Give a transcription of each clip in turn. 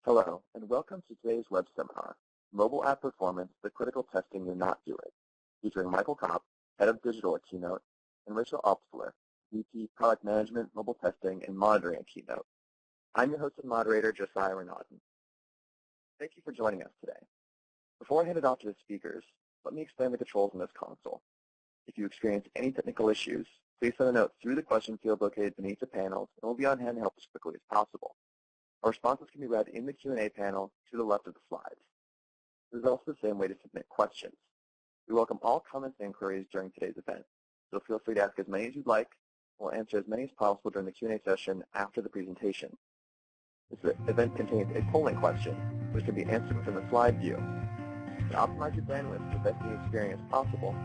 Hello, and welcome to today's web seminar, Mobile App Performance, the Critical Testing You're Not Doing, featuring Michael Kopp, Head of Digital at Keynote, and Rachel Alpsler, VP Product Management, Mobile Testing, and Monitoring at Keynote. I'm your host and moderator, Josiah Renaudin. Thank you for joining us today. Before I hand it off to the speakers, let me explain the controls in this console. If you experience any technical issues, please send a note through the question field located beneath the panels, and we'll be on hand to help as quickly as possible. Our responses can be read in the Q&A panel to the left of the slides. This is also the same way to submit questions. We welcome all comments and inquiries during today's event, so feel free to ask as many as you'd like. We'll answer as many as possible during the Q&A session after the presentation. This event contains a polling question, which can be answered within the slide view. To optimize your bandwidth for the best viewing experience possible,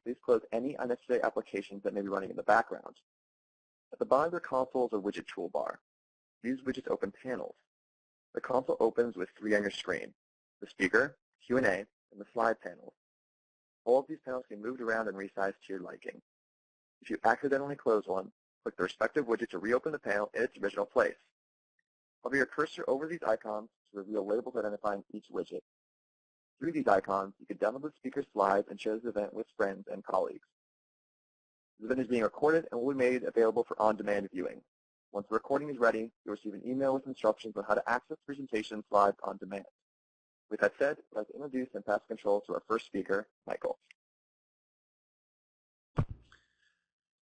please close any unnecessary applications that may be running in the background. At the bottom of your console is a widget toolbar. These widgets open panels. The console opens with three on your screen: the speaker, Q&A, and the slide panels. All of these panels can be moved around and resized to your liking. If you accidentally close one, click the respective widget to reopen the panel in its original place. Hover your cursor over these icons to reveal labels identifying each widget. Through these icons, you can download the speaker's slides and share this event with friends and colleagues. This event is being recorded and will be made available for on-demand viewing. Once the recording is ready, you'll receive an email with instructions on how to access the presentation slides on demand. With that said, I'd like to introduce and pass control to our first speaker, Michael.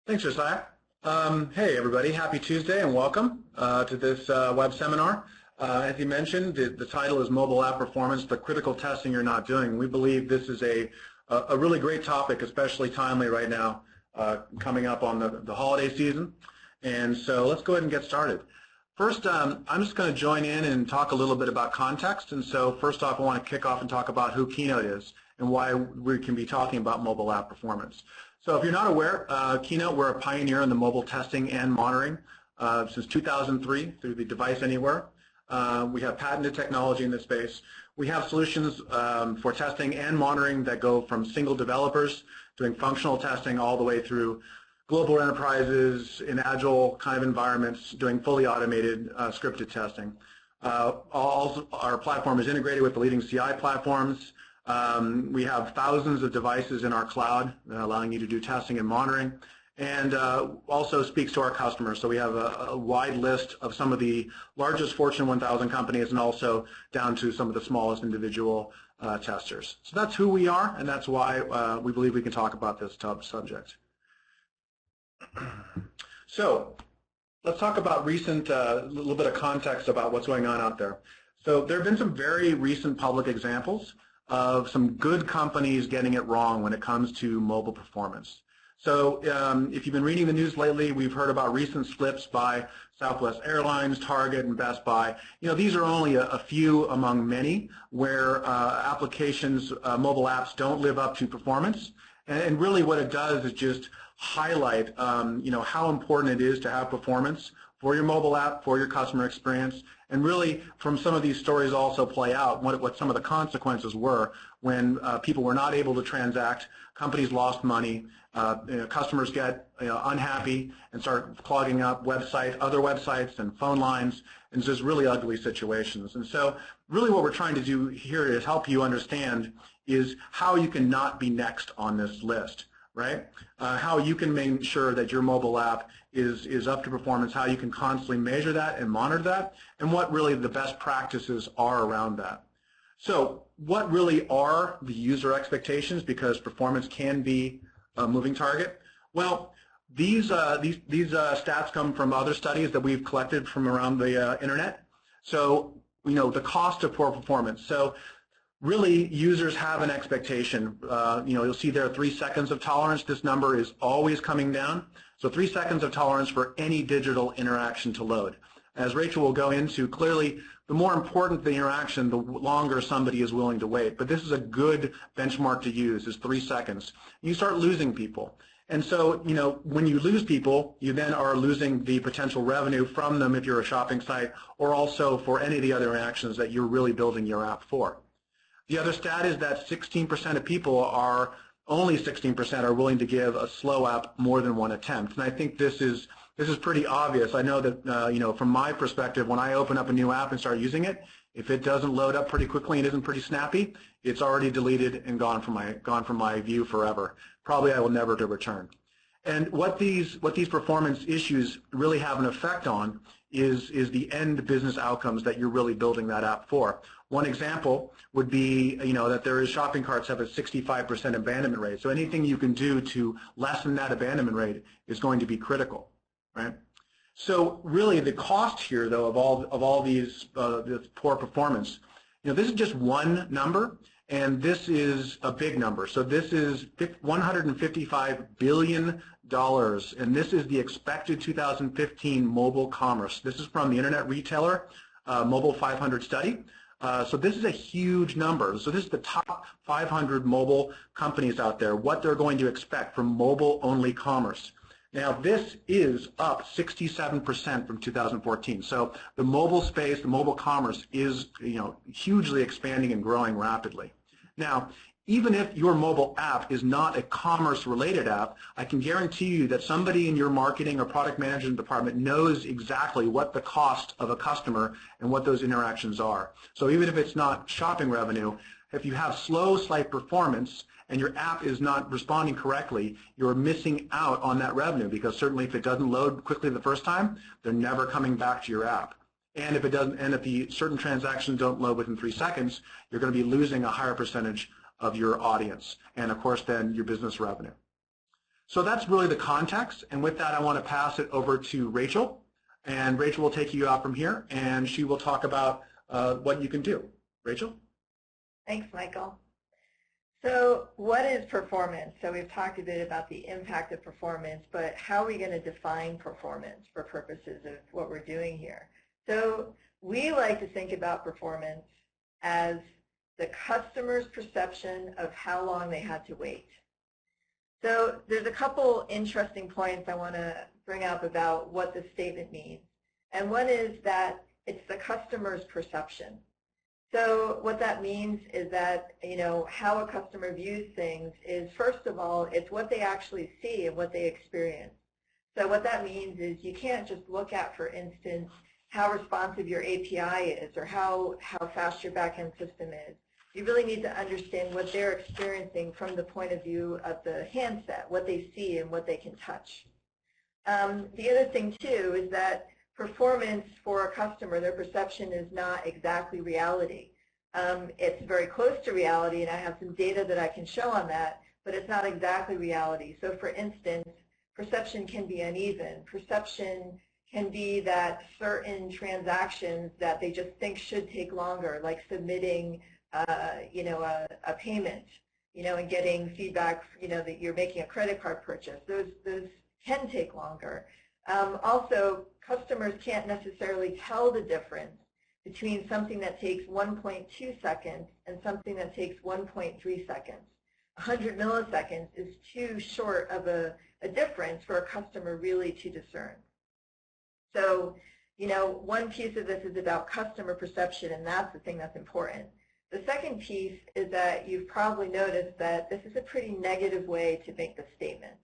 Thanks, Josiah. Hey, everybody. Happy Tuesday and welcome to this web seminar. As you mentioned, the title is Mobile App Performance, the Critical Testing You're Not Doing. We believe this is a really great topic, especially timely right now, coming up on the holiday season. And so let's go ahead and get started. First, I'm just going to join in and talk a little bit about context. And so first off, I want to kick off and talk about who Keynote is and why we can be talking about mobile app performance. So if you're not aware, Keynote, we're a pioneer in the mobile testing and monitoring since 2003 through the Device Anywhere. We have patented technology in this space. We have solutions for testing and monitoring that go from single developers doing functional testing all the way through global enterprises in agile kind of environments doing fully automated scripted testing. Our platform is integrated with the leading CI platforms. We have thousands of devices in our cloud allowing you to do testing and monitoring, and also speaks to our customers. So we have a wide list of some of the largest Fortune 1000 companies and also down to some of the smallest individual testers. So that's who we are, and that's why we believe we can talk about this subject. So let's talk about recent, little bit of context about what's going on out there. So there have been some very recent public examples of some good companies getting it wrong when it comes to mobile performance. So if you've been reading the news lately, we've heard about recent slips by Southwest Airlines, Target, and Best Buy. You know, these are only a few among many where applications, mobile apps don't live up to performance. And really what it does is just highlight you know, how important it is to have performance for your mobile app, for your customer experience, and really from some of these stories also play out what some of the consequences were when people were not able to transact, companies lost money, you know, customers get unhappy and start clogging up other websites and phone lines, and just really ugly situations. And so really what we're trying to do here is help you understand is how you can not be next on this list. Right? How you can make sure that your mobile app is up to performance, how you can constantly measure that and monitor that, and what really the best practices are around that. So what really are the user expectations, because performance can be a moving target? Well, these stats come from other studies that we've collected from around the internet. So, you know, the cost of poor performance. So really, users have an expectation. You know, you'll see there 3 seconds of tolerance. This number is always coming down. So 3 seconds of tolerance for any digital interaction to load. As Rachel will go into, clearly, the more important the interaction, the longer somebody is willing to wait. But this is a good benchmark to use, is 3 seconds. You start losing people. And so, you know, when you lose people, you then are losing the potential revenue from them if you're a shopping site, or also for any of the other interactions that you're really building your app for. The other stat is that 16% of people only 16% are willing to give a slow app more than one attempt. And I think this is this is pretty obvious. I know that, from my perspective, when I open up a new app and start using it, if it doesn't load up pretty quickly and isn't pretty snappy, it's already deleted and gone from my view forever. Probably I will never to return. And what these performance issues really have an effect on is the end business outcomes that you're really building that app for. One example would be, that there is shopping carts have a 65% abandonment rate. So anything you can do to lessen that abandonment rate is going to be critical, right? So really, the cost here, though, of all these this poor performance, this is just one number, and this is a big number. So this is $155 billion, and this is the expected 2015 mobile commerce. This is from the Internet Retailer Mobile 500 study. So this is a huge number. So this is the top 500 mobile companies out there, what they're going to expect from mobile-only commerce. Now, this is up 67% from 2014. So the mobile space, the mobile commerce is, hugely expanding and growing rapidly. Now, even if your mobile app is not a commerce-related app, I can guarantee you that somebody in your marketing or product management department knows exactly what the cost of a customer and what those interactions are. So even if it's not shopping revenue, if you have slow, slight performance and your app is not responding correctly, you're missing out on that revenue, because certainly if it doesn't load quickly the first time, they're never coming back to your app. And if it doesn't, and if the certain transactions don't load within 3 seconds, you're going to be losing a higher percentage of your audience, and of course then your business revenue. So that's really the context, and with that I want to pass it over to Rachel, and Rachel will take you out from here, and she will talk about what you can do. Rachel? Thanks, Michael. So what is performance? So we've talked a bit about the impact of performance, but how are we going to define performance for purposes of what we're doing here? So we like to think about performance as the customer's perception of how long they had to wait. So there's a couple interesting points I want to bring up about what this statement means. And one is that it's the customer's perception. So what that means is that, how a customer views things is, first of all, it's what they actually see and what they experience. So what that means is you can't just look at, for instance, how responsive your API is or how fast your backend system is. You really need to understand what they're experiencing from the point of view of the handset, what they see and what they can touch. The other thing, too, is that performance for a customer, their perception is not exactly reality. It's very close to reality, and I have some data that I can show on that, but it's not exactly reality. So for instance, perception can be uneven. Perception can be that certain transactions that they just think should take longer, like submitting a payment, and getting feedback, that you're making a credit card purchase. Those can take longer. Also, customers can't necessarily tell the difference between something that takes 1.2 seconds and something that takes 1.3 seconds. 100 milliseconds is too short of a difference for a customer really to discern. So, one piece of this is about customer perception, and that's the thing that's important. The second piece is that you've probably noticed that this is a pretty negative way to make the statement.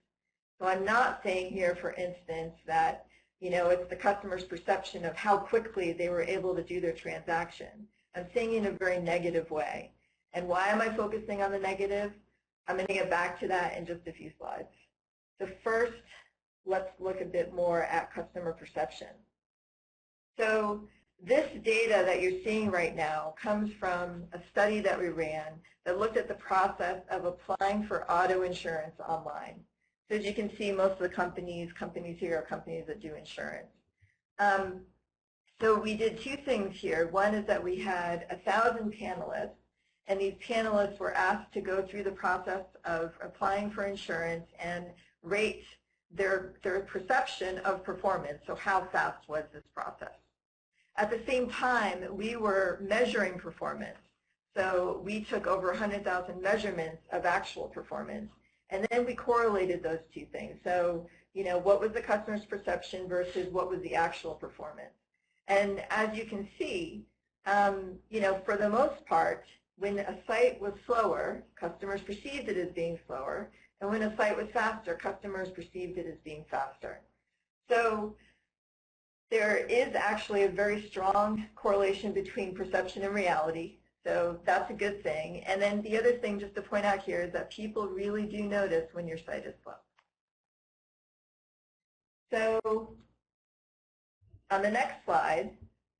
So I'm not saying here, for instance, that it's the customer's perception of how quickly they were able to do their transaction. I'm saying in a very negative way. And why am I focusing on the negative? I'm going to get back to that in just a few slides. So first, let's look a bit more at customer perception. So this data that you're seeing right now comes from a study that we ran that looked at the process of applying for auto insurance online. So as you can see, most of the companies here are companies that do insurance. So we did two things here. One is that we had 1,000 panelists, and these panelists were asked to go through the process of applying for insurance and rate their perception of performance, so how fast was this process. At the same time, we were measuring performance. So we took over 100,000 measurements of actual performance, and then we correlated those two things. So, what was the customer's perception versus what was the actual performance? And as you can see, for the most part, when a site was slower, customers perceived it as being slower, and when a site was faster, customers perceived it as being faster. So there is actually a very strong correlation between perception and reality. So that's a good thing. And then the other thing just to point out here is that people really do notice when your site is slow. So on the next slide,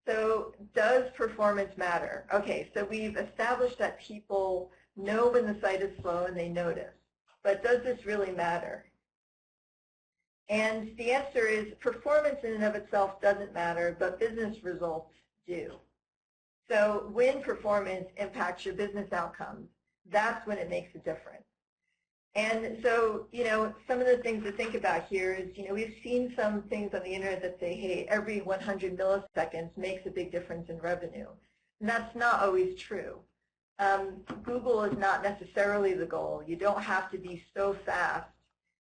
so does performance matter? Okay, so we've established that people know when the site is slow and they notice. But does this really matter? And the answer is performance in and of itself doesn't matter, but business results do. So when performance impacts your business outcomes, that's when it makes a difference. And so, some of the things to think about here is, we've seen some things on the internet that say, hey, every 100 milliseconds makes a big difference in revenue. And that's not always true. Google is not necessarily the goal. You don't have to be so fast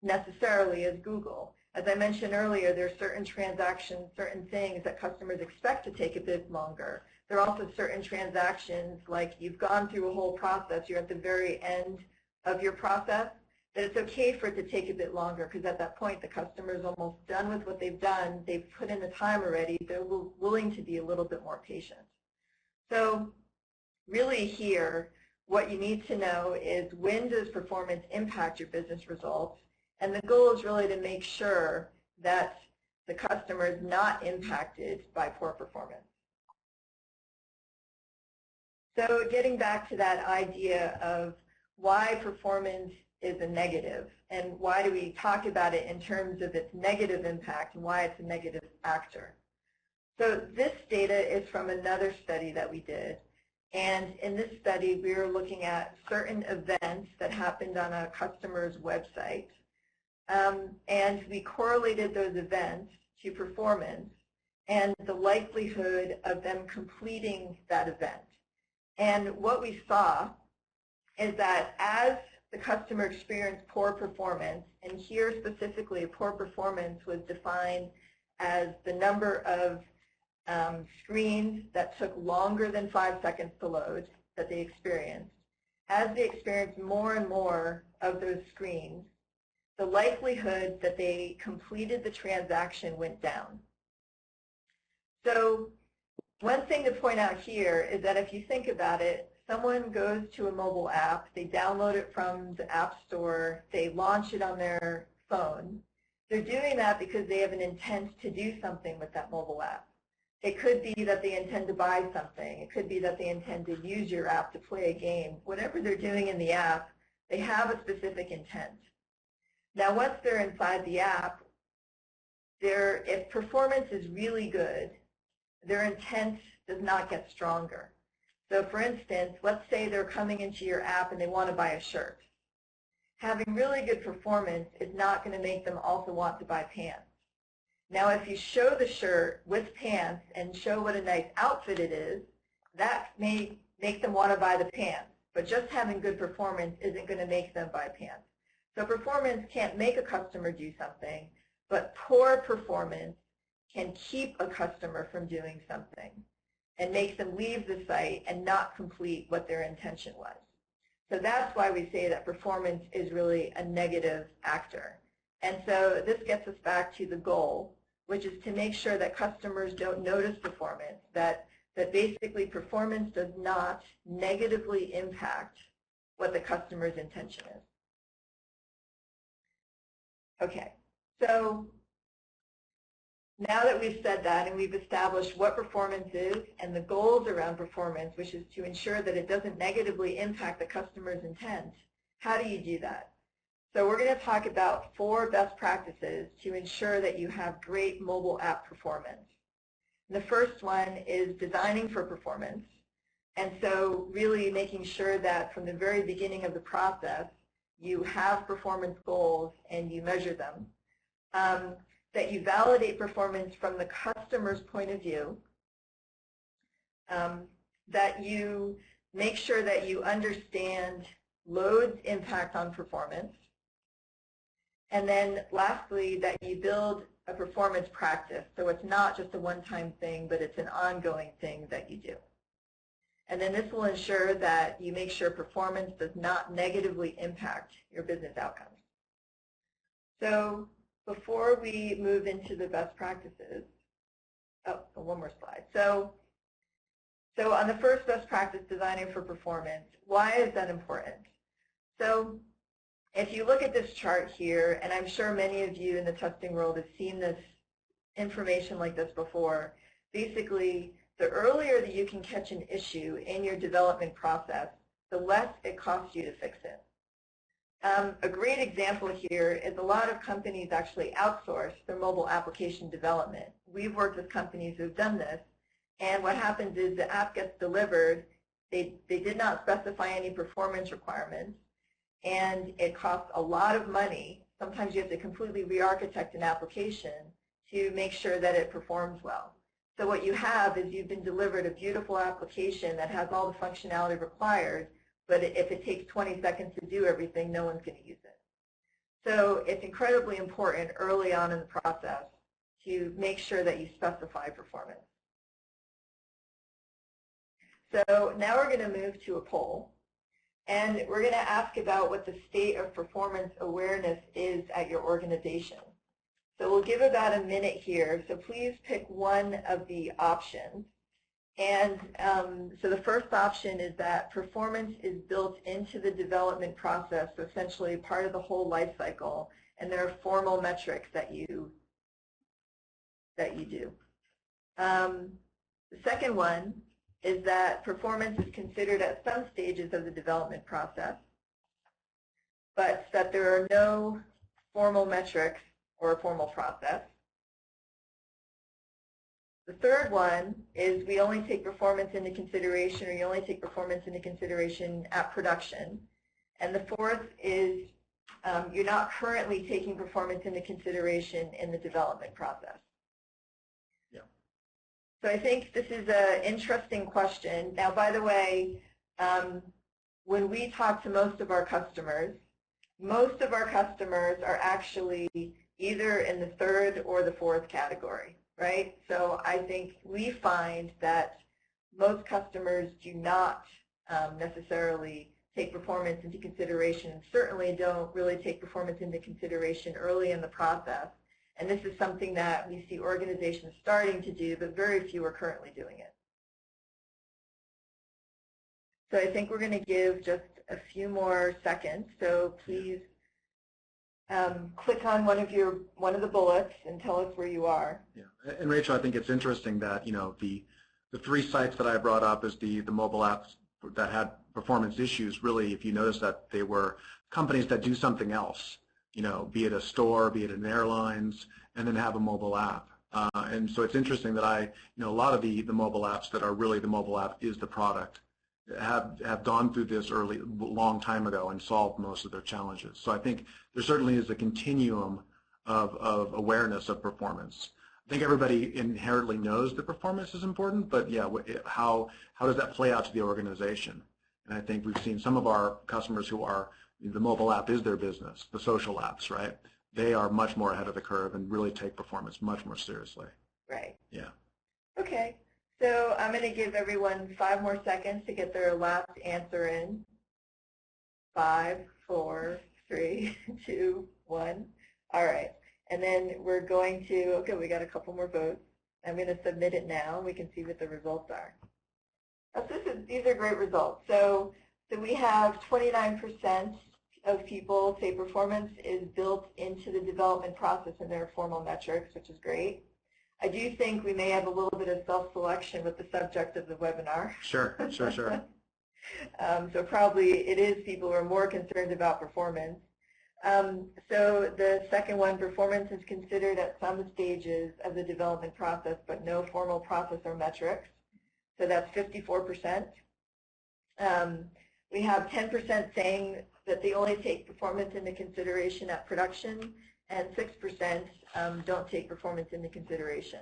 necessarily as Google. As I mentioned earlier, there are certain transactions, certain things that customers expect to take a bit longer. There are also certain transactions, like you've gone through a whole process, you're at the very end of your process, that it's okay for it to take a bit longer because at that point the customer is almost done with what they've done, they've put in the time already, they're willing to be a little bit more patient. So really here, what you need to know is when does performance impact your business results, and the goal is really to make sure that the customer is not impacted by poor performance. So getting back to that idea of why performance is a negative, and why do we talk about it in terms of its negative impact and why it's a negative factor. So this data is from another study that we did. And in this study, we were looking at certain events that happened on a customer's website. And we correlated those events to performance and the likelihood of them completing that event. And what we saw is that as the customer experienced poor performance, and here specifically poor performance was defined as the number of screens that took longer than 5 seconds to load that they experienced. As they experienced more and more of those screens, the likelihood that they completed the transaction went down. So one thing to point out here is that if you think about it, someone goes to a mobile app, they download it from the App Store, they launch it on their phone. They're doing that because they have an intent to do something with that mobile app. It could be that they intend to buy something. It could be that they intend to use your app to play a game. Whatever they're doing in the app, they have a specific intent. Now, once they're inside the app, if performance is really good, their intent does not get stronger. So for instance, let's say they're coming into your app and they want to buy a shirt. Having really good performance is not going to make them also want to buy pants. Now, if you show the shirt with pants and show what a nice outfit it is, that may make them want to buy the pants. But just having good performance isn't going to make them buy pants. So performance can't make a customer do something, but poor performance can keep a customer from doing something and make them leave the site and not complete what their intention was. So that's why we say that performance is really a negative actor. And so this gets us back to the goal, which is to make sure that customers don't notice performance, that basically performance does not negatively impact what the customer's intention is. Okay, so now that we've said that and we've established what performance is and the goals around performance, which is to ensure that it doesn't negatively impact the customer's intent, how do you do that? So we're going to talk about 4 best practices to ensure that you have great mobile app performance. The first one is designing for performance. And so really making sure that from the very beginning of the process, you have performance goals and you measure them. That you validate performance from the customer's point of view. That you make sure that you understand load's impact on performance. And then lastly, that you build a performance practice. So it's not just a one-time thing, but it's an ongoing thing that you do. And then this will ensure that you make sure performance does not negatively impact your business outcomes. So before we move into the best practices, oh, one more slide. So on the first best practice, designing for performance, why is that important? So if you look at this chart here, and I'm sure many of you in the testing world have seen this information like this before, basically the earlier that you can catch an issue in your development process, the less it costs you to fix it. A great example here is a lot of companies actually outsource their mobile application development. We've worked with companies who've done this, and what happens is the app gets delivered, they did not specify any performance requirements, and it costs a lot of money. Sometimes you have to completely re-architect an application to make sure that it performs well. So what you have is you've been delivered a beautiful application that has all the functionality required, but if it takes 20 seconds to do everything, no one's going to use it. So it's incredibly important early on in the process to make sure that you specify performance. So now we're going to move to a poll, and we're going to ask about what the state of performance awareness is at your organization. So we'll give about a minute here, so please pick one of the options. And so the first option is that performance is built into the development process, so essentially part of the whole life cycle, and there are formal metrics that you do. The second one is that performance is considered at some stages of the development process, but that there are no formal metrics or a formal process. The third one is we only take performance into consideration, or you only take performance into consideration at production. And the fourth is you're not currently taking performance into consideration in the development process. Yeah. So I think this is an interesting question. Now, by the way, when we talk to most of our customers are actually either in the third or the fourth category, right? So I think we find that most customers do not necessarily take performance into consideration, certainly don't really take performance into consideration early in the process. And this is something that we see organizations starting to do, but very few are currently doing it. So I think we're going to give just a few more seconds. So please click on one of the bullets and tell us where you are. Yeah, and Rachel, I think it's interesting that the three sites that I brought up as the mobile apps that had performance issues. Really, if you notice that they were companies that do something else, be it a store, be it an airlines, and then have a mobile app. And so it's interesting that a lot of the mobile apps that are really the mobile app is the product have gone through this long time ago and solved most of their challenges. So I think there certainly is a continuum of awareness of performance. I think everybody inherently knows that performance is important, but yeah, how does that play out to the organization? And I think we've seen some of our customers who are, the mobile app is their business, the social apps, right? They are much more ahead of the curve and really take performance much more seriously. Right. Yeah. Okay. So I'm going to give everyone 5 more seconds to get their last answer in. 5, 4, 3, 2, 1. All right. And then we're going to, okay, we got a couple more votes. I'm going to submit it now. We can see what the results are. These are great results. So we have 29% of people say performance is built into the development process in their formal metrics, which is great. I do think we may have a little bit of self-selection with the subject of the webinar. Sure. So probably it is people who are more concerned about performance. So the second one, performance is considered at some stages of the development process, but no formal process or metrics. So that's 54%. We have 10% saying that they only take performance into consideration at production, and 6% don't take performance into consideration.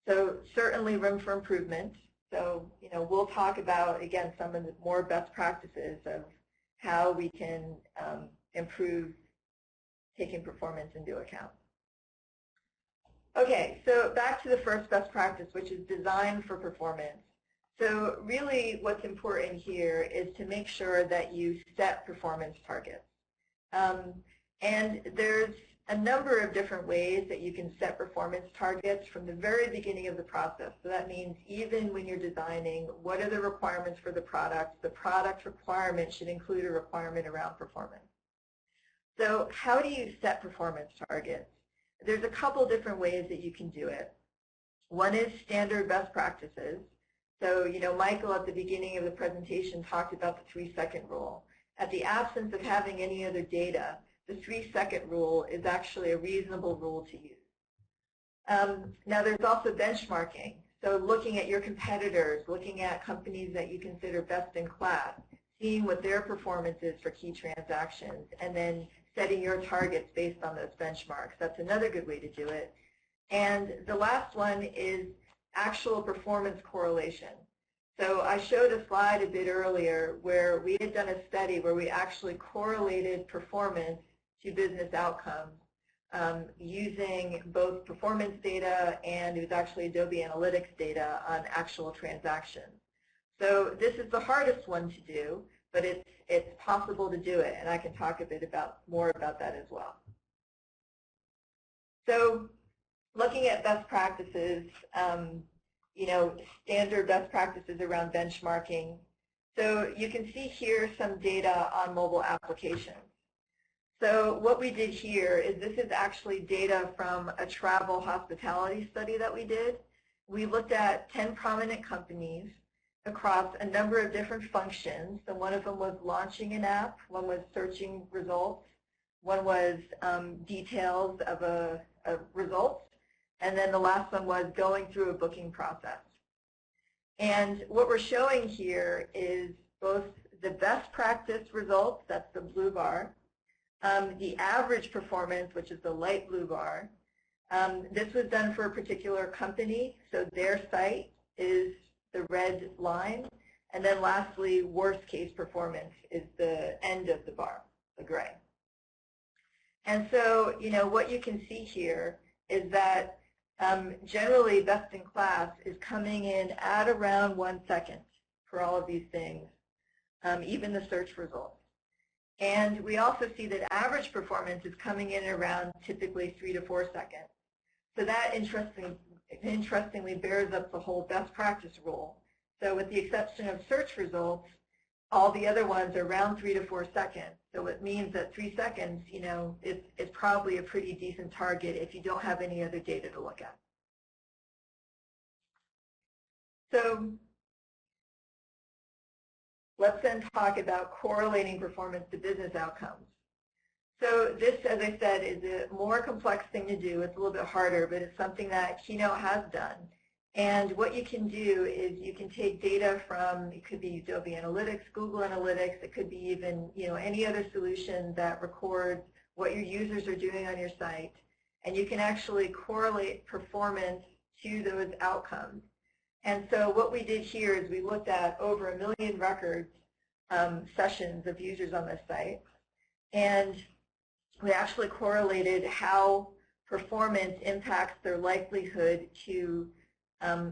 So certainly room for improvement. So we'll talk about, again, some of the more best practices of how we can improve taking performance into account. Okay, so back to the first best practice, which is design for performance. So really what's important here is to make sure that you set performance targets. And there's a number of different ways that you can set performance targets from the very beginning of the process. So that means even when you're designing, what are the requirements for the product? The product requirement should include a requirement around performance. So how do you set performance targets? There's a couple different ways that you can do it. One is standard best practices. So, Michael at the beginning of the presentation talked about the 3-second rule. At the absence of having any other data, the 3-second rule is actually a reasonable rule to use. Now there's also benchmarking. So looking at your competitors, looking at companies that you consider best in class, seeing what their performance is for key transactions, and then setting your targets based on those benchmarks. That's another good way to do it. And the last one is actual performance correlation. So I showed a slide a bit earlier where we had done a study where we actually correlated performance to business outcomes using both performance data and it was actually Adobe Analytics data on actual transactions. So this is the hardest one to do, but it's possible to do it, and I can talk a bit more about that as well. So looking at best practices, standard best practices around benchmarking. So you can see here some data on mobile applications. So what we did here is this is actually data from a travel hospitality study that we did. We looked at 10 prominent companies across a number of different functions. So one of them was launching an app, one was searching results, one was details of results, and then the last one was going through a booking process. And what we're showing here is both the best practice results, that's the blue bar, the average performance, which is the light blue bar. This was done for a particular company, so their site is the red line. And then lastly, worst case performance is the end of the bar, the gray. And so, what you can see here is that generally best in class is coming in at around 1 second for all of these things, even the search results. And we also see that average performance is coming in around typically 3 to 4 seconds. So that interestingly bears up the whole best practice rule. So with the exception of search results, all the other ones are around 3 to 4 seconds. So it means that 3 seconds, is probably a pretty decent target if you don't have any other data to look at. So let's then talk about correlating performance to business outcomes. So this, as I said, is a more complex thing to do. It's a little bit harder, but it's something that Keynote has done. And what you can do is you can take data from, it could be Adobe Analytics, Google Analytics, it could be even any other solution that records what your users are doing on your site, and you can actually correlate performance to those outcomes. And so what we did here is we looked at over 1 million records, sessions of users on this site, and we actually correlated how performance impacts their likelihood to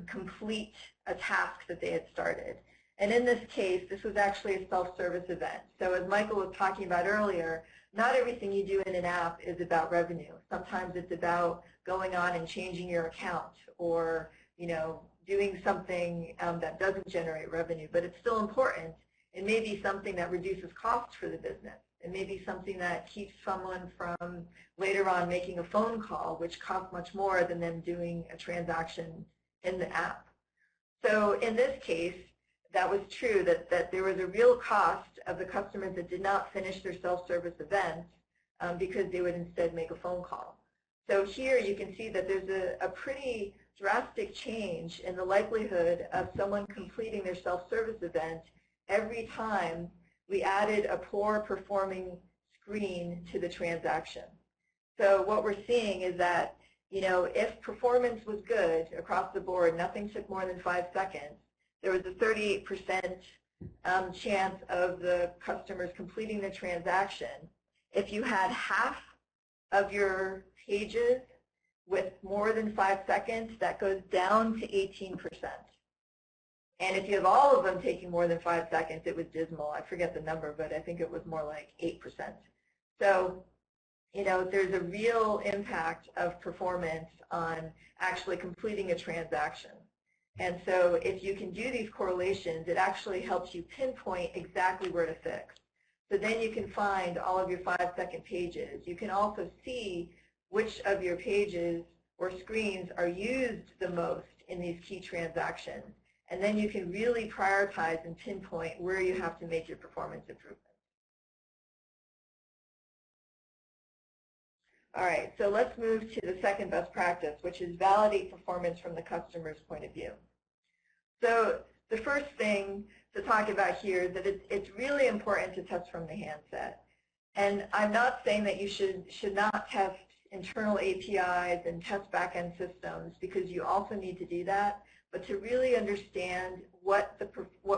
complete a task that they had started. And in this case, this was actually a self-service event. So as Michael was talking about earlier, not everything you do in an app is about revenue. Sometimes it's about going on and changing your account or doing something that doesn't generate revenue, but it's still important. It may be something that reduces costs for the business. It may be something that keeps someone from later on making a phone call, which costs much more than them doing a transaction in the app. So in this case, that was true, that there was a real cost of the customers that did not finish their self-service events because they would instead make a phone call. So here you can see that there's a pretty drastic change in the likelihood of someone completing their self-service event every time we added a poor performing screen to the transaction. So what we're seeing is that if performance was good across the board, nothing took more than 5 seconds, there was a 38% chance of the customers completing the transaction. If you had half of your pages with more than 5 seconds, that goes down to 18%. And if you have all of them taking more than 5 seconds, it was dismal. I forget the number, but I think it was more like 8%. So there's a real impact of performance on actually completing a transaction. And so if you can do these correlations, it actually helps you pinpoint exactly where to fix. So then you can find all of your 5-second pages. You can also see which of your pages or screens are used the most in these key transactions. And then you can really prioritize and pinpoint where you have to make your performance improvements. All right, so let's move to the second best practice, which is validate performance from the customer's point of view. So the first thing to talk about here is that it's really important to test from the handset. And I'm not saying that you should not test internal APIs and test back-end systems, because you also need to do that. But to really understand what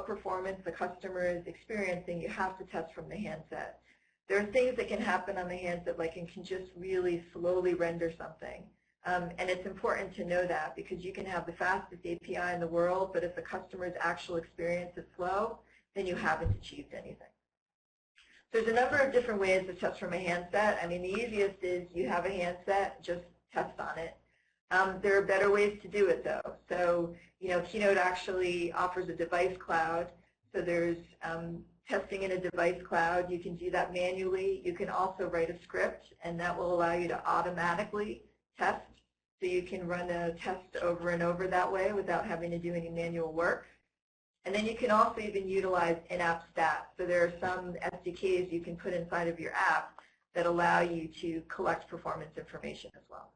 performance the customer is experiencing, you have to test from the handset. There are things that can happen on the handset, like it can just really slowly render something. And it's important to know that, because you can have the fastest API in the world, but if the customer's actual experience is slow, then you haven't achieved anything. There's a number of different ways to test from a handset. I mean, the easiest is you have a handset, just test on it. There are better ways to do it, though. So, Keynote actually offers a device cloud. So there's testing in a device cloud. You can do that manually. You can also write a script, and that will allow you to automatically test. So you can run a test over and over that way without having to do any manual work. And then you can also even utilize in-app stats. So there are some SDKs you can put inside of your app that allow you to collect performance information as well.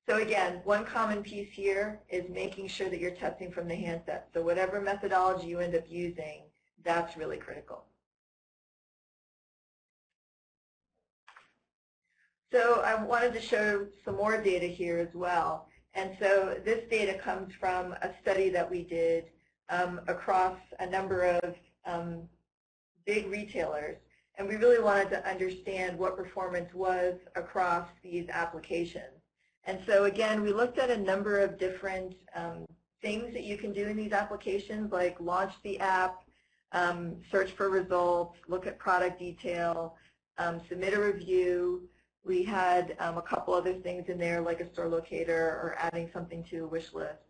So again, one common piece here is making sure that you're testing from the handset. So whatever methodology you end up using, that's really critical. So I wanted to show some more data here as well. And so this data comes from a study that we did across a number of big retailers. And we really wanted to understand what performance was across these applications. And so again, we looked at a number of different things that you can do in these applications, like launch the app, search for results, look at product detail, submit a review. We had a couple other things in there, like a store locator or adding something to a wish list.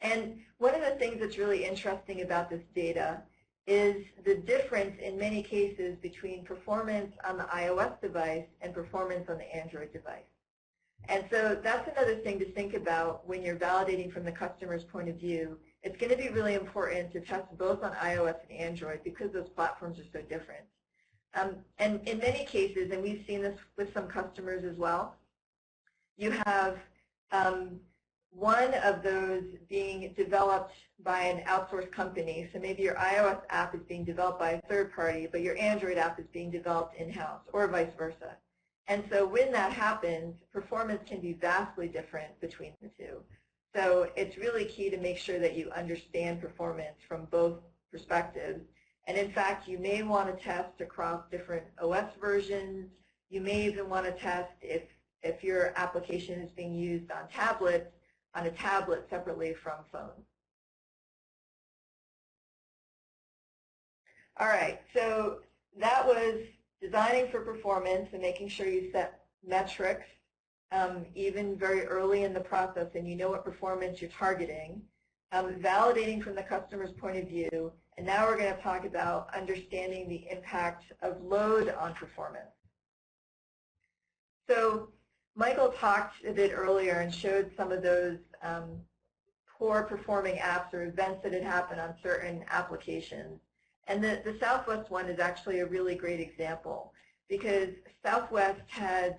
And one of the things that's really interesting about this data is the difference in many cases between performance on the iOS device and performance on the Android device. And so that's another thing to think about when you're validating from the customer's point of view. It's going to be really important to test both on iOS and Android because those platforms are so different. And in many cases, and we've seen this with some customers as well, you have one of those being developed by an outsourced company. So maybe your iOS app is being developed by a third party, but your Android app is being developed in-house, or vice versa. And so when that happens, performance can be vastly different between the two. So it's really key to make sure that you understand performance from both perspectives. And in fact, you may want to test across different OS versions. You may even want to test if your application is being used on tablets, on a tablet separately from phone. All right, so that was designing for performance and making sure you set metrics even very early in the process and you know what performance you're targeting, validating from the customer's point of view, and now we're going to talk about understanding the impact of load on performance. So Michael talked a bit earlier and showed some of those poor performing apps or events that had happened on certain applications. And the Southwest one is actually a really great example because Southwest had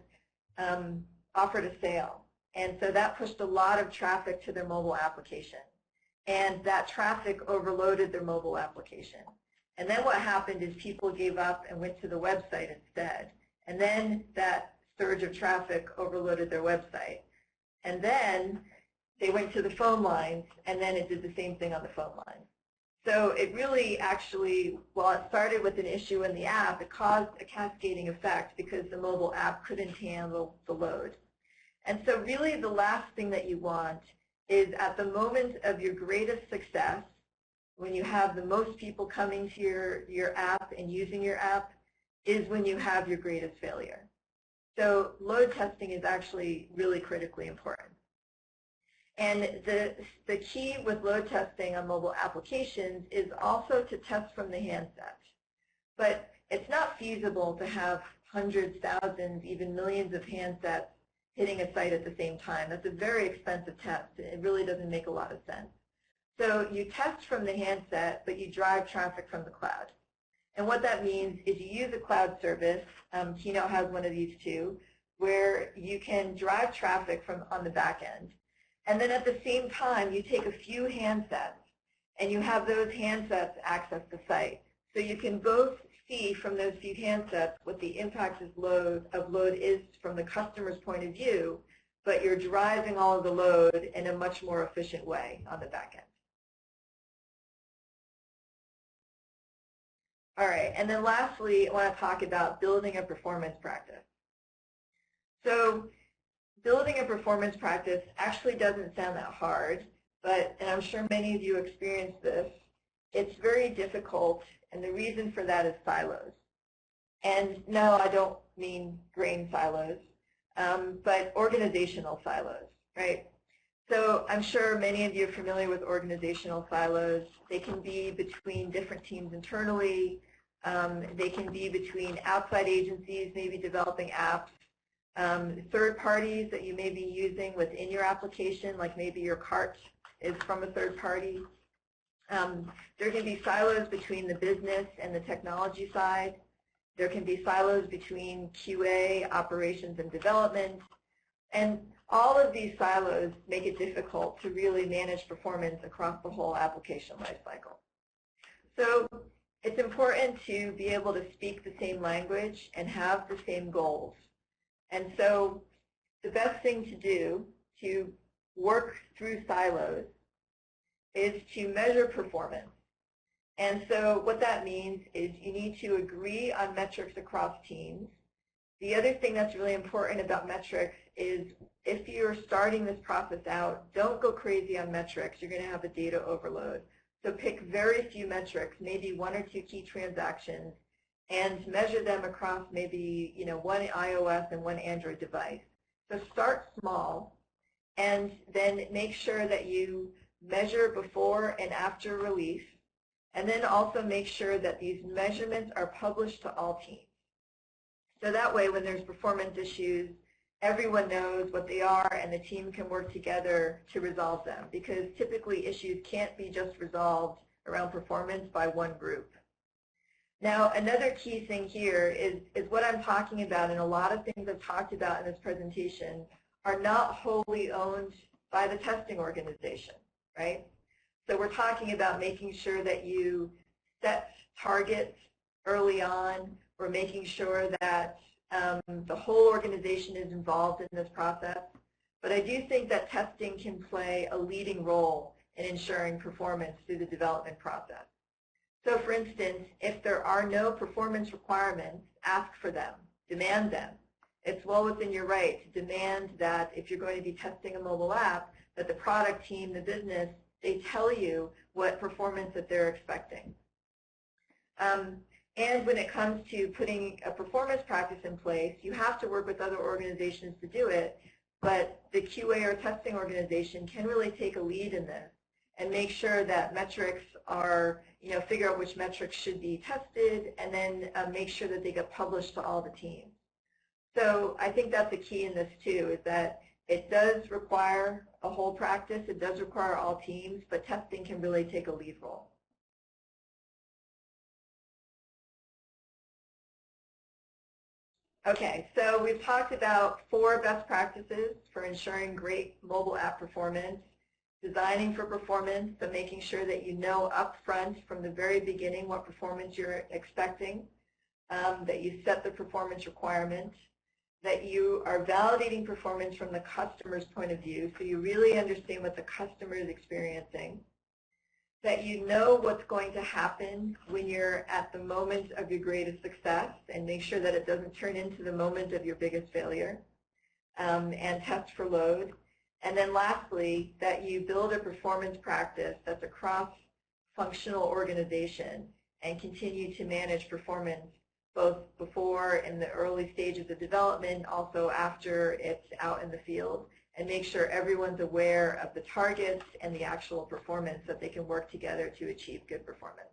offered a sale. And so that pushed a lot of traffic to their mobile application. And that traffic overloaded their mobile application. And then what happened is people gave up and went to the website instead. And then that surge of traffic overloaded their website. And then they went to the phone lines, and then it did the same thing on the phone lines. So it really actually, while it started with an issue in the app, it caused a cascading effect because the mobile app couldn't handle the load. And so really the last thing that you want is at the moment of your greatest success, when you have the most people coming to your app and using your app, is when you have your greatest failure. So load testing is actually really critically important. And the key with load testing on mobile applications is also to test from the handset. But it's not feasible to have hundreds, thousands, even millions of handsets hitting a site at the same time. That's a very expensive test. It really doesn't make a lot of sense. So you test from the handset, but you drive traffic from the cloud. And what that means is you use a cloud service. Keynote has one of these too, where you can drive traffic from on the back end. And then at the same time, you take a few handsets, and you have those handsets access the site. So you can both see from those few handsets what the impact of load is from the customer's point of view, but you're driving all of the load in a much more efficient way on the back end. All right, and then lastly, I want to talk about building a performance practice. So building a performance practice actually doesn't sound that hard, but, and I'm sure many of you experienced this, it's very difficult, and the reason for that is silos. And no, I don't mean grain silos, but organizational silos, right? So I'm sure many of you are familiar with organizational silos. They can be between different teams internally. They can be between outside agencies, maybe developing apps. Third parties that you may be using within your application, like maybe your cart is from a third party. There can be silos between the business and the technology side. There can be silos between QA, operations, and development. And all of these silos make it difficult to really manage performance across the whole application lifecycle. So it's important to be able to speak the same language and have the same goals. And so the best thing to do to work through silos is to measure performance. And so what that means is you need to agree on metrics across teams. The other thing that's really important about metrics is if you're starting this process out, don't go crazy on metrics. You're going to have a data overload. So pick very few metrics, maybe one or two key transactions, and measure them across maybe one iOS and one Android device. So start small, and then make sure that you measure before and after release, and then also make sure that these measurements are published to all teams. So that way when there's performance issues, everyone knows what they are and the team can work together to resolve them, because typically issues can't be just resolved around performance by one group. Now, another key thing here is what I'm talking about, and a lot of things I've talked about in this presentation are not wholly owned by the testing organization, right? So we're talking about making sure that you set targets early on. We're making sure that the whole organization is involved in this process. But I do think that testing can play a leading role in ensuring performance through the development process. So for instance, if there are no performance requirements, ask for them, demand them. It's well within your right to demand that if you're going to be testing a mobile app, that the product team, the business, they tell you what performance that they're expecting. And when it comes to putting a performance practice in place, you have to work with other organizations to do it, but the QA or testing organization can really take a lead in this and make sure that metrics are, figure out which metrics should be tested, and then make sure that they get published to all the teams. So I think that's the key in this too, is that it does require a whole practice, it does require all teams, but testing can really take a lead role. Okay, so we've talked about 4 best practices for ensuring great mobile app performance. Designing for performance, so making sure that you know up front from the very beginning what performance you're expecting, that you set the performance requirement, that you are validating performance from the customer's point of view, so you really understand what the customer is experiencing, that you know what's going to happen when you're at the moment of your greatest success, and make sure that it doesn't turn into the moment of your biggest failure, and test for load. And then lastly, that you build a performance practice that's a cross-functional organization and continue to manage performance both before in the early stages of development, also after it's out in the field, and make sure everyone's aware of the targets and the actual performance so that they can work together to achieve good performance.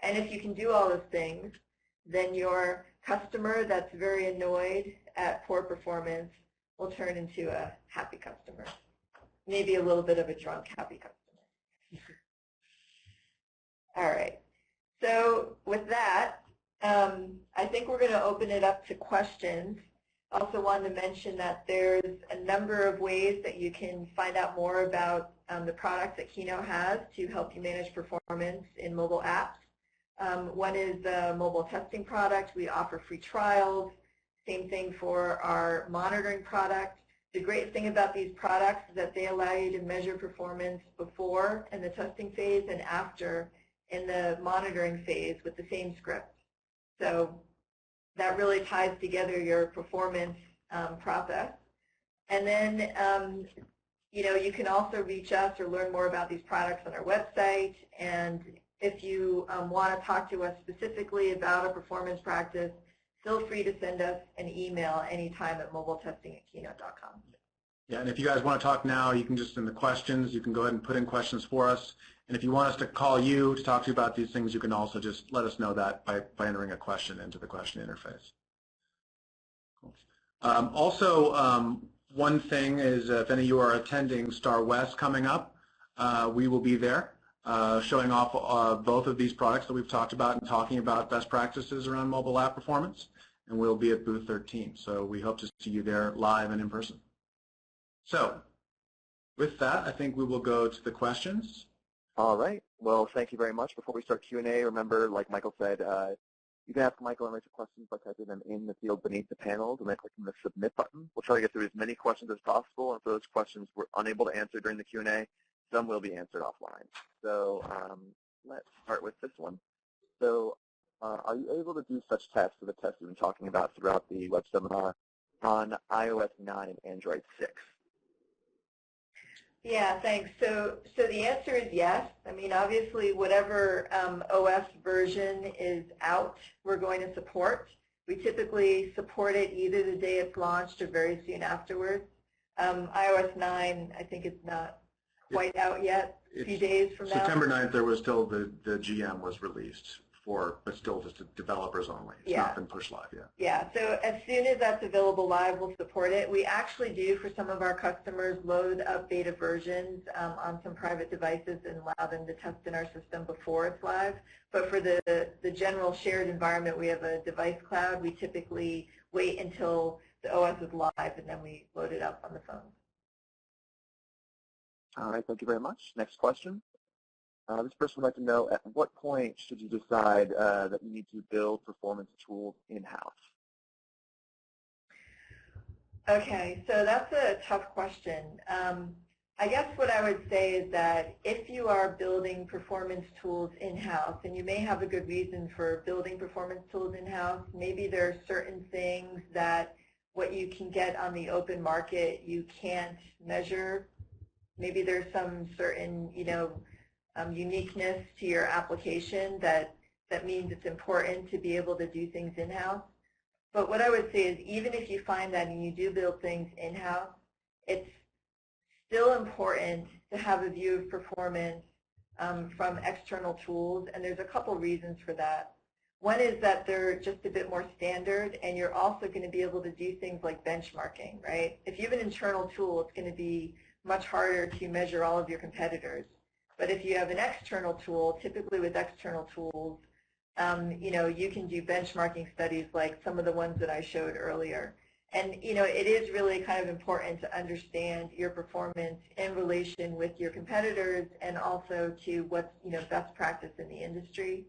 And if you can do all those things, then your customer that's very annoyed at poor performance will turn into a happy customer. Maybe a little bit of a drunk happy customer. All right. So with that, I think we're going to open it up to questions. Also wanted to mention that there's a number of ways that you can find out more about the products that Keynote has to help you manage performance in mobile apps. One is the mobile testing product. We offer free trials. Same thing for our monitoring product. The great thing about these products is that they allow you to measure performance before in the testing phase and after in the monitoring phase with the same script. So that really ties together your performance process. And then, you can also reach us or learn more about these products on our website. And if you want to talk to us specifically about a performance practice, feel free to send us an email anytime at mobiletesting@keynote.com. Yeah, and if you guys want to talk now, you can just in the questions, you can go ahead and put in questions for us. And if you want us to call you to talk to you about these things, you can also just let us know that by entering a question into the question interface. Cool. One thing is if any of you are attending Star West coming up, we will be there showing off both of these products that we've talked about and talking about best practices around mobile app performance. And we'll be at booth 13. So we hope to see you there live and in person. So with that, I think we will go to the questions. All right. Well, thank you very much. Before we start Q&A, remember, like Michael said, you can ask Michael and Rachel questions by typing them in the field beneath the panels and then clicking the Submit button. We'll try to get through as many questions as possible, and for those questions we're unable to answer during the Q&A, some will be answered offline. So let's start with this one. So are you able to do such tests for the tests we've been talking about throughout the web seminar on iOS 9 and Android 6? Yeah, thanks. So the answer is yes. I mean, obviously, whatever OS version is out, we're going to support. We typically support it either the day it's launched or very soon afterwards. iOS 9, I think it's not quite out yet, a few days from now. September 9th, there was still the GM was released but still just developers only. It's not been pushed live yet. Yeah, so as soon as that's available live, we'll support it. We actually do, for some of our customers, load up beta versions on some private devices and allow them to test in our system before it's live. But for the general shared environment, we have a device cloud. We typically wait until the OS is live, and then we load it up on the phone. All right, thank you very much. Next question. This person would like to know, at what point should you decide that you need to build performance tools in-house? Okay, so that's a tough question. I guess what I would say is that if you are building performance tools in-house, and you may have a good reason for building performance tools in-house, maybe there are certain things that what you can get on the open market you can't measure. Maybe there's some certain, uniqueness to your application that means it's important to be able to do things in-house. But what I would say is even if you find that and you do build things in-house, it's still important to have a view of performance from external tools, and there's a couple reasons for that. One is that they're just a bit more standard, and you're also going to be able to do things like benchmarking, right? If you have an internal tool, it's going to be much harder to measure all of your competitors. But if you have an external tool, typically with external tools, you can do benchmarking studies like some of the ones that I showed earlier. And, it is really kind of important to understand your performance in relation with your competitors and also to what's, best practice in the industry.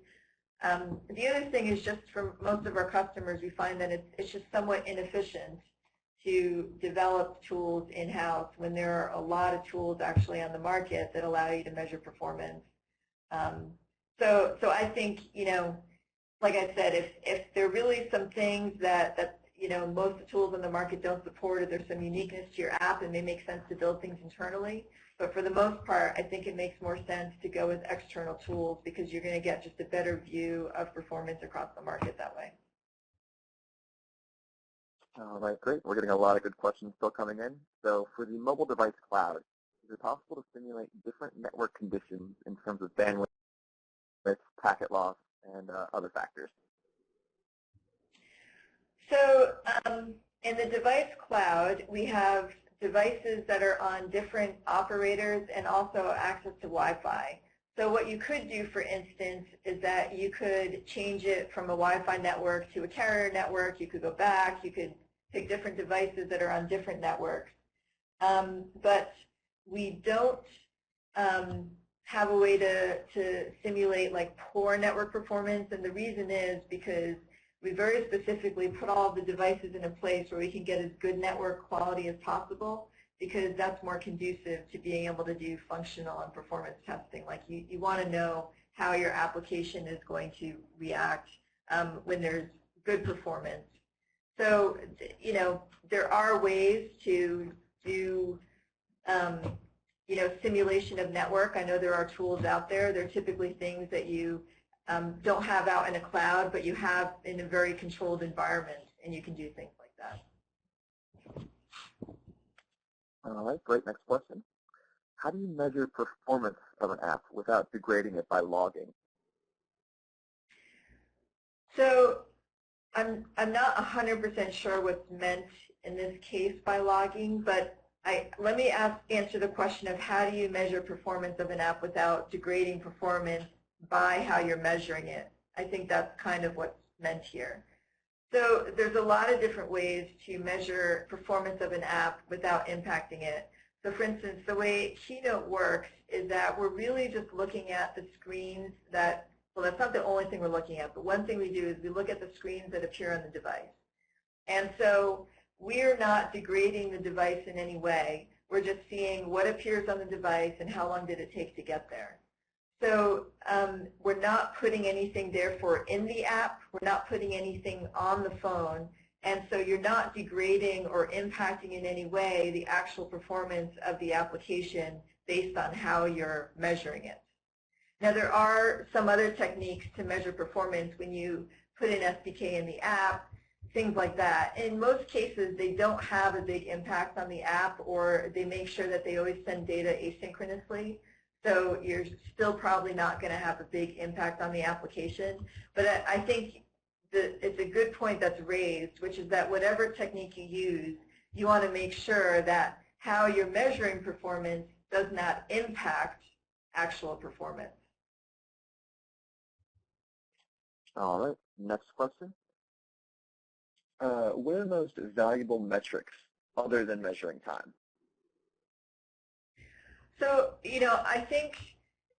The other thing is just for most of our customers, we find that it's just somewhat inefficient to develop tools in-house when there are a lot of tools actually on the market that allow you to measure performance. So I think, like I said, if there are really some things that most of the tools on the market don't support it. There's some uniqueness to your app and may make sense to build things internally. But for the most part, I think it makes more sense to go with external tools because you're going to get just a better view of performance across the market that way. All right, great. We're getting a lot of good questions still coming in. So for the mobile device cloud, is it possible to simulate different network conditions in terms of bandwidth, packet loss, and other factors? So in the device cloud, we have devices that are on different operators and also access to Wi-Fi. So what you could do, for instance, is that you could change it from a Wi-Fi network to a carrier network. You could go back. You could pick different devices that are on different networks. But we don't have a way to simulate like poor network performance, and the reason is because we very specifically put all the devices in a place where we can get as good network quality as possible, because that's more conducive to being able to do functional and performance testing. Like you want to know how your application is going to react when there's good performance. So, there are ways to do simulation of network. I know there are tools out there. They're typically things that you don't have out in a cloud, but you have in a very controlled environment, and you can do things like that. All right, great. Next question. How do you measure performance of an app without degrading it by logging? So I'm not 100% sure what's meant in this case by logging, but let me answer the question of how do you measure performance of an app without degrading performance by how you're measuring it. I think that's kind of what's meant here. So there's a lot of different ways to measure performance of an app without impacting it. So for instance, the way Keynote works is that we're really just looking at the screens that, well, that's not the only thing we're looking at, but one thing we do is we look at the screens that appear on the device. And so we're not degrading the device in any way. We're just seeing what appears on the device and how long did it take to get there. So we're not putting anything, therefore, in the app. We're not putting anything on the phone. And so you're not degrading or impacting in any way the actual performance of the application based on how you're measuring it. Now, there are some other techniques to measure performance when you put in SDK in the app, things like that. In most cases, they don't have a big impact on the app, or they make sure that they always send data asynchronously. So you're still probably not going to have a big impact on the application. But I think that it's a good point that's raised, which is that whatever technique you use, you want to make sure that how you're measuring performance does not impact actual performance. All right, next question. What are the most valuable metrics other than measuring time? So, I think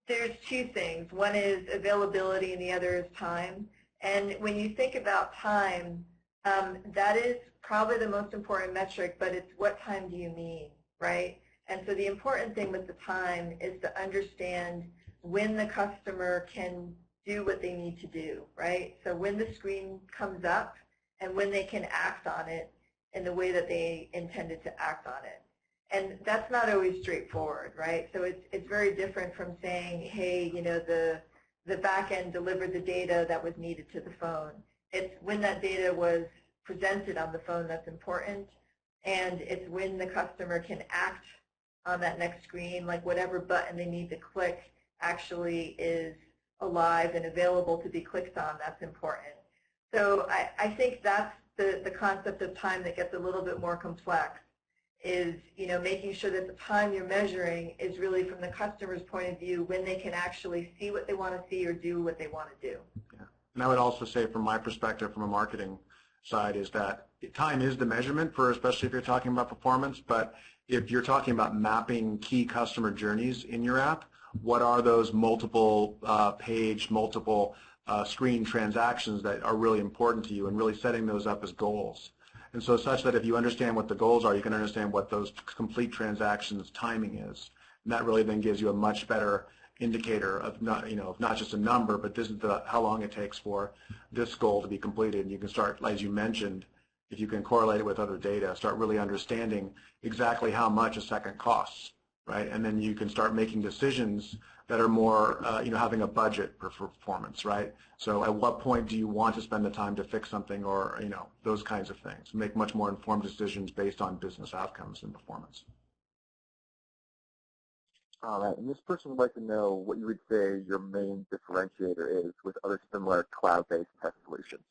there's two things. One is availability and the other is time. And when you think about time, that is probably the most important metric, but it's what time do you mean, right? And so the important thing with the time is to understand when the customer can do what they need to do, right? So when the screen comes up and when they can act on it in the way that they intended to act on it. And that's not always straightforward, right? So it's very different from saying, hey, the back end delivered the data that was needed to the phone. It's when that data was presented on the phone that's important, and it's when the customer can act on that next screen, like whatever button they need to click actually is alive and available to be clicked on. That's important. So I think that's the concept of time that gets a little bit more complex, is making sure that the time you're measuring is really from the customer's point of view, when they can actually see what they want to see or do what they want to do. Yeah. And I would also say, from my perspective, from a marketing side, is that time is the measurement for, especially if you're talking about performance, but if you're talking about mapping key customer journeys in your app, what are those multiple page, multiple screen transactions that are really important to you, and really setting those up as goals. And so such that if you understand what the goals are, you can understand what those complete transactions timing is. And that really then gives you a much better indicator of not just a number, but this is how long it takes for this goal to be completed. And you can start, as you mentioned, if you can correlate it with other data, start really understanding exactly how much a second costs, right? And then you can start making decisions that are more, having a budget for performance, right? So at what point do you want to spend the time to fix something, or, those kinds of things. Make much more informed decisions based on business outcomes and performance. All right, and this person would like to know what you would say your main differentiator is with other similar cloud-based test solutions.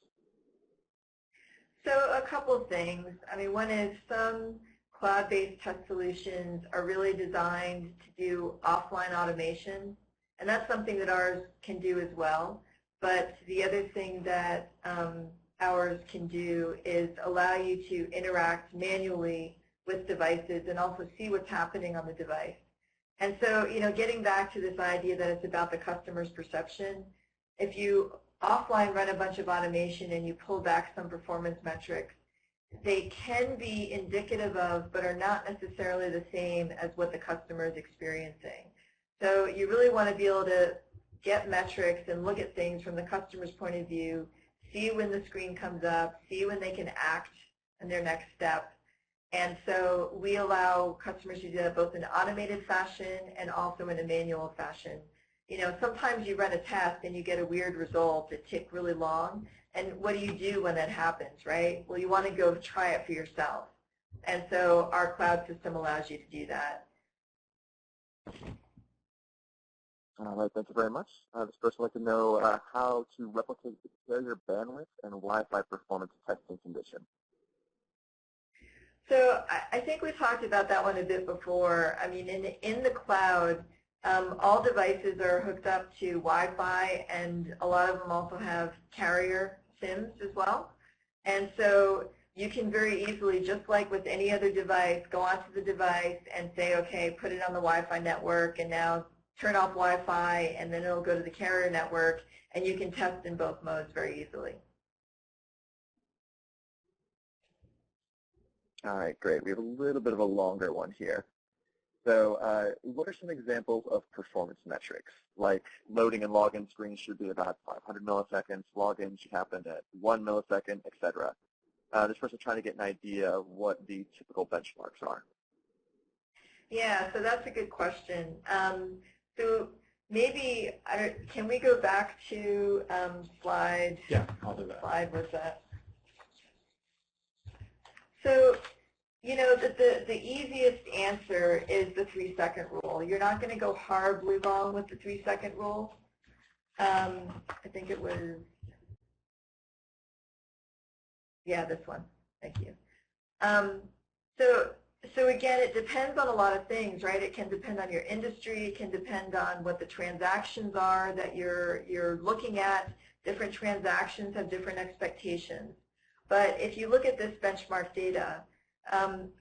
So a couple of things. I mean, one is some cloud-based test solutions are really designed to do offline automation, and that's something that ours can do as well. But the other thing that ours can do is allow you to interact manually with devices and also see what's happening on the device. And so, getting back to this idea that it's about the customer's perception, if you offline run a bunch of automation and you pull back some performance metrics, they can be indicative of, but are not necessarily the same as what the customer is experiencing. So you really want to be able to get metrics and look at things from the customer's point of view, see when the screen comes up, see when they can act in their next step. And so we allow customers to do that both in an automated fashion and also in a manual fashion. Sometimes you run a test and you get a weird result that takes really long. And what do you do when that happens, right? Well, you want to go try it for yourself. And so our cloud system allows you to do that. All right, thank you very much. This person would like to know how to replicate the carrier bandwidth and Wi-Fi performance testing condition. So I think we talked about that one a bit before. I mean, in the cloud, all devices are hooked up to Wi-Fi, and a lot of them also have carrier SIMs as well. And so you can very easily, just like with any other device, go onto the device and say, okay, put it on the Wi-Fi network, and now turn off Wi-Fi, and then it'll go to the carrier network, and you can test in both modes very easily. All right, great. We have a little bit of a longer one here. So what are some examples of performance metrics? Like loading and login screens should be about 500 milliseconds, login should happen at 1 millisecond, etc. This person is trying to get an idea of what the typical benchmarks are. Yeah, so that's a good question. So maybe, can we go back to slide? Yeah, I'll do that. Slide was that? So, the easiest answer is the 3-second rule. You're not going to go horribly wrong with the 3-second rule. I think it was, yeah, this one. Thank you. So again, it depends on a lot of things, right? It can depend on your industry. It can depend on what the transactions are that you're looking at. Different transactions have different expectations. But if you look at this benchmark data,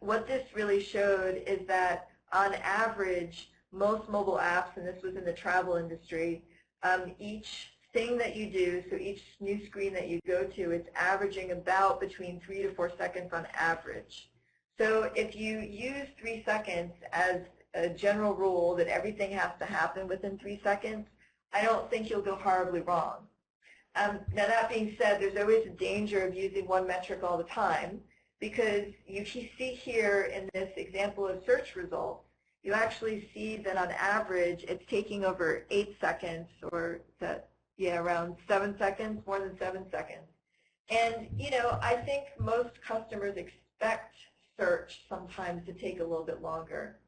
what this really showed is that on average, most mobile apps, and this was in the travel industry, each thing that you do, so each new screen that you go to, it's averaging about between 3 to 4 seconds on average. So if you use 3 seconds as a general rule that everything has to happen within 3 seconds, I don't think you'll go horribly wrong. Now that being said, there's always a danger of using one metric all the time, because you see here in this example of search results, you actually see that on average it's taking over 8 seconds, or around 7 seconds, more than 7 seconds. And I think most customers expect search sometimes to take a little bit longer.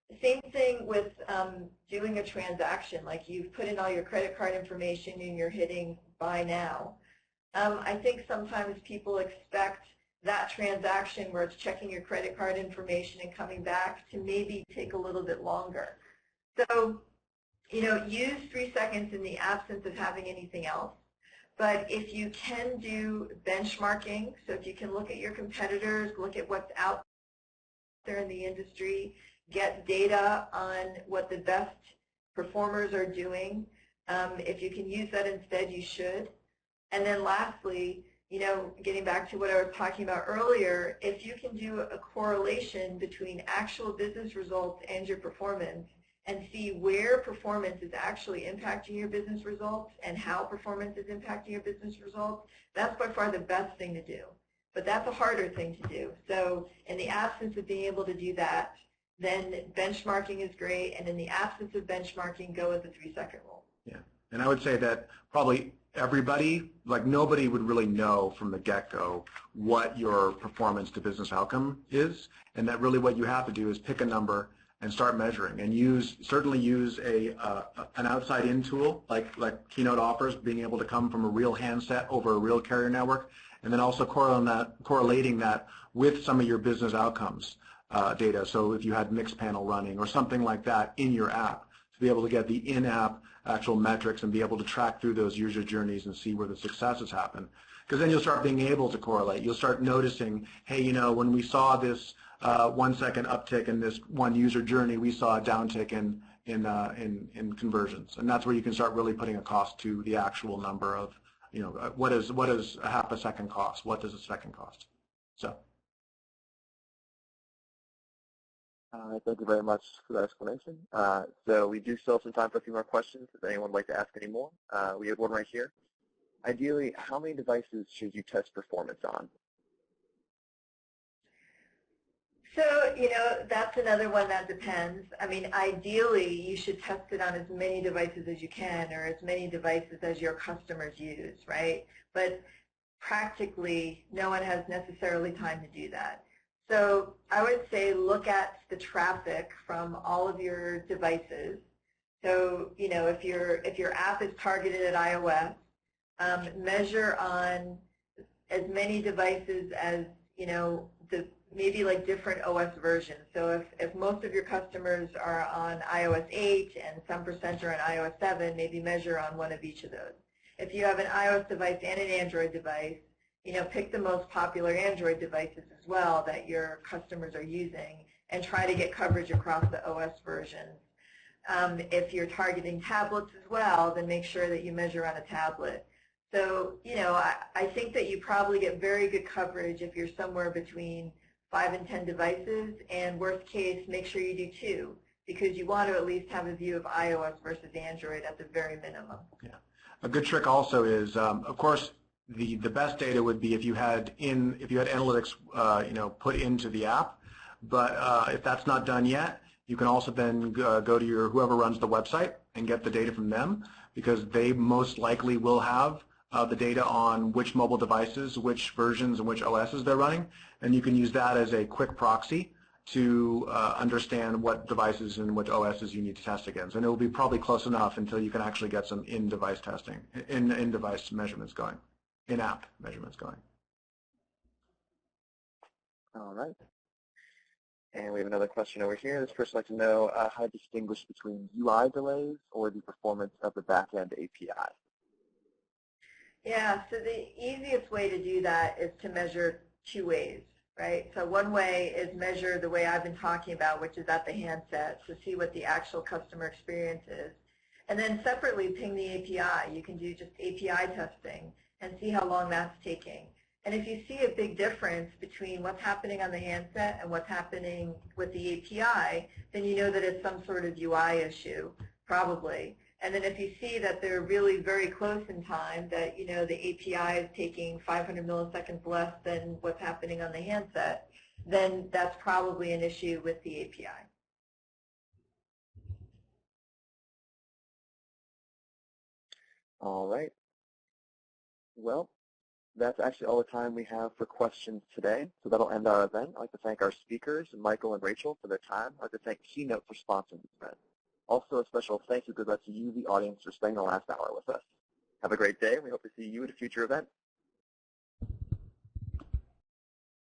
The same thing with doing a transaction, like you've put in all your credit card information and you're hitting buy now. I think sometimes people expect that transaction where it's checking your credit card information and coming back to maybe take a little bit longer. So, use 3 seconds in the absence of having anything else. But if you can do benchmarking, so if you can look at your competitors, look at what's out there in the industry, get data on what the best performers are doing, if you can use that instead, you should. And then lastly, getting back to what I was talking about earlier, if you can do a correlation between actual business results and your performance and see where performance is actually impacting your business results and how performance is impacting your business results, that's by far the best thing to do. but that's a harder thing to do. So in the absence of being able to do that, then benchmarking is great, and in the absence of benchmarking, go with the 3-second rule. Yeah, and I would say that probably everybody, like nobody would really know from the get-go what your performance to business outcome is, and that really what you have to do is pick a number and start measuring, and certainly use an outside-in tool like Keynote offers, being able to come from a real handset over a real carrier network, and then also correlating that with some of your business outcomes data. So if you had Mixpanel running or something like that in your app, to be able to get the in-app actual metrics and be able to track through those user journeys and see where the successes happen. Because then you'll start being able to correlate. You'll start noticing, hey, you know, when we saw this 1 second uptick in this one user journey, we saw a downtick in conversions. And that's where you can start really putting a cost to the actual number of, you know, what is a half a second cost? What does a second cost? So. Thank you very much for that explanation. So we do still have some time for a few more questions if anyone would like to ask any more. We have one right here. Ideally, how many devices should you test performance on? So, you know, that's another one that depends. I mean, ideally, you should test it on as many devices as you can, or as many devices as your customers use, right? But practically, no one has necessarily time to do that. So I would say look at the traffic from all of your devices. So, you know, if your app is targeted at iOS, measure on as many devices as, you know, maybe like different OS versions. So if most of your customers are on iOS 8 and some percent are on iOS 7, maybe measure on one of each of those. If you have an iOS device and an Android device, you know, pick the most popular Android devices as well that your customers are using and try to get coverage across the OS versions. If you're targeting tablets as well, then make sure that you measure on a tablet. So, you know, I think that you probably get very good coverage if you're somewhere between 5 and 10 devices, and worst case, make sure you do 2, because you want to at least have a view of iOS versus Android at the very minimum. Yeah. A good trick also is, of course, the best data would be if you had analytics you know, put into the app, but if that's not done yet, you can also then go to whoever runs the website and get the data from them, because they most likely will have the data on which mobile devices, which versions, and which OSs they're running, and you can use that as a quick proxy to understand what devices and which OSs you need to test against. And it will be probably close enough until you can actually get some in-device testing, in-device measurements going, in-app measurements going. All right. And we have another question over here. This person would like to know how to distinguish between UI delays or the performance of the back-end API. Yeah, so the easiest way to do that is to measure 2 ways, right? So one way is measure the way I've been talking about, which is at the handset, to see what the actual customer experience is. And then separately ping the API. You can do just API testing and see how long that's taking. And if you see a big difference between what's happening on the handset and what's happening with the API, then you know that it's some sort of UI issue, probably. And then if you see that they're really very close in time, that, you know, the API is taking 500 milliseconds less than what's happening on the handset, then that's probably an issue with the API. All right. Well, that's actually all the time we have for questions today. So that'll end our event. I'd like to thank our speakers, Michael and Rachel, for their time. I'd like to thank Keynote for sponsoring this event. Also, a special thank you goes out to you, the audience, for spending the last hour with us. Have a great day. We hope to see you at a future event.